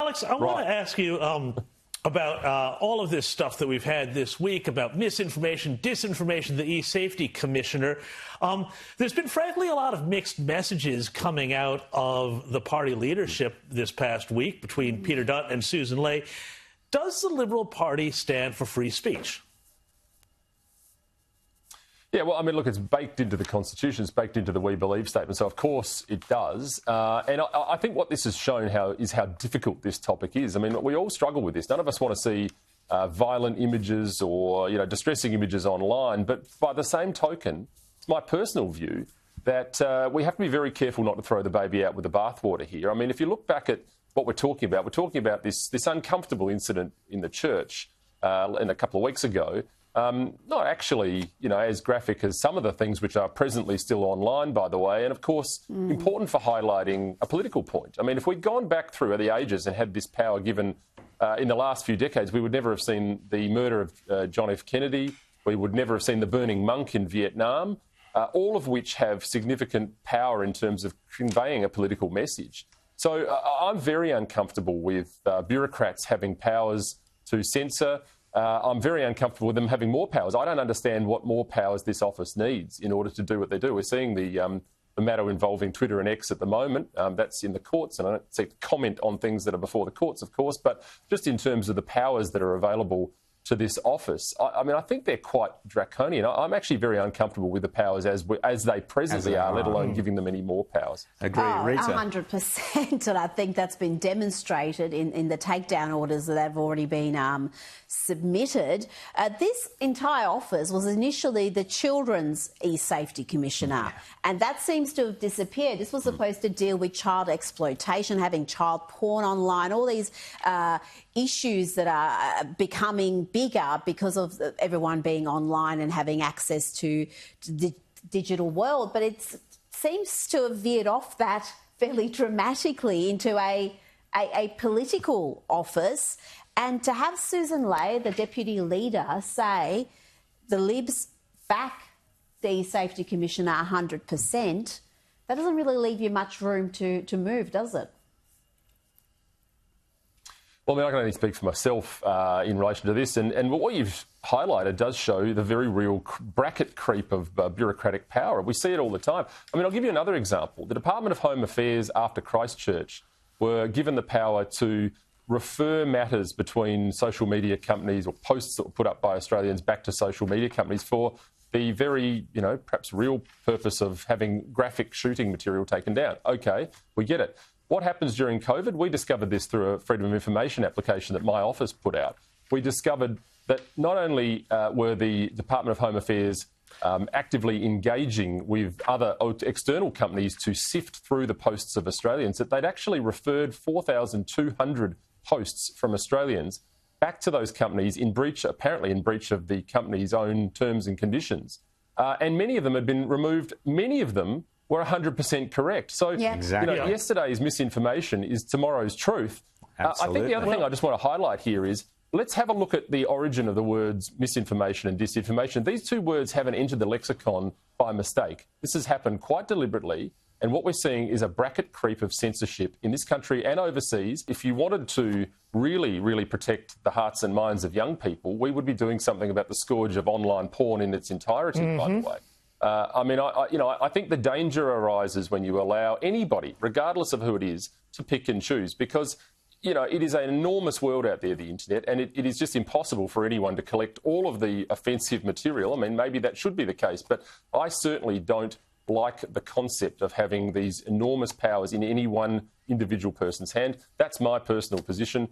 Alex, I want to ask you about all of this stuff that we've had this week about misinformation, disinformation, the e-safety commissioner. There's been, frankly, a lot of mixed messages coming out of the party leadership this past week between Peter Dutton and Susan Ley. Does the Liberal Party stand for free speech? Yeah, well, I mean, look, it's baked into the Constitution, it's baked into the We Believe statement, so of course it does. And I think what this has shown is how difficult this topic is. I mean, we all struggle with this. None of us want to see violent images or, distressing images online. But by the same token, it's my personal view that we have to be very careful not to throw the baby out with the bathwater here. I mean, if you look back at what we're talking about this uncomfortable incident in the church a couple of weeks ago. Not actually, as graphic as some of the things which are presently still online, by the way, and of course important for highlighting a political point. I mean, if we'd gone back through the ages and had this power given in the last few decades, we would never have seen the murder of John F. Kennedy. We would never have seen the burning monk in Vietnam, all of which have significant power in terms of conveying a political message. So I'm very uncomfortable with bureaucrats having powers to censor. I'm very uncomfortable with them having more powers. I don't understand what more powers this office needs in order to do what they do. We're seeing the matter involving Twitter and X at the moment. That's in the courts, and I don't seek to comment on things that are before the courts, of course, but just in terms of the powers that are available to this office, I mean, I think they're quite draconian. I'm actually very uncomfortable with the powers as they presently are, let alone giving them any more powers. Agree, Rita. 100%, and I think that's been demonstrated in the takedown orders that have already been submitted. This entire office was initially the Children's E-Safety Commissioner, and that seems to have disappeared. This was supposed to deal with child exploitation, having child porn online, all these issues that are becoming bigger because of everyone being online and having access to the digital world. But it seems to have veered off that fairly dramatically into a political office. And to have Susan Ley, the deputy leader, say the Libs back the Safety Commissioner 100%, that doesn't really leave you much room to move, does it? Well, I mean, I can only speak for myself in relation to this, and what you've highlighted does show the very real bracket creep of bureaucratic power. We see it all the time. I mean, I'll give you another example. The Department of Home Affairs after Christchurch were given the power to refer matters between social media companies or posts that were put up by Australians back to social media companies for the very, perhaps real purpose of having graphic shooting material taken down. OK, we get it. What happens during COVID? We discovered this through a Freedom of Information application that my office put out. We discovered that not only were the Department of Home Affairs actively engaging with other external companies to sift through the posts of Australians, that they'd actually referred 4,200 posts from Australians back to those companies apparently in breach of the company's own terms and conditions. And many of them had been removed. Many of them were 100% correct. So, yesterday's misinformation is tomorrow's truth. I think the other thing I just want to highlight here is let's have a look at the origin of the words misinformation and disinformation. These two words haven't entered the lexicon by mistake. This has happened quite deliberately, and what we're seeing is a bracket creep of censorship in this country and overseas. If you wanted to really, really protect the hearts and minds of young people, we would be doing something about the scourge of online porn in its entirety, by the way. I think the danger arises when you allow anybody, regardless of who it is, to pick and choose, because, it is an enormous world out there, the internet, and it is just impossible for anyone to collect all of the offensive material. I mean, maybe that should be the case, but I certainly don't like the concept of having these enormous powers in any one individual person's hand. That's my personal position.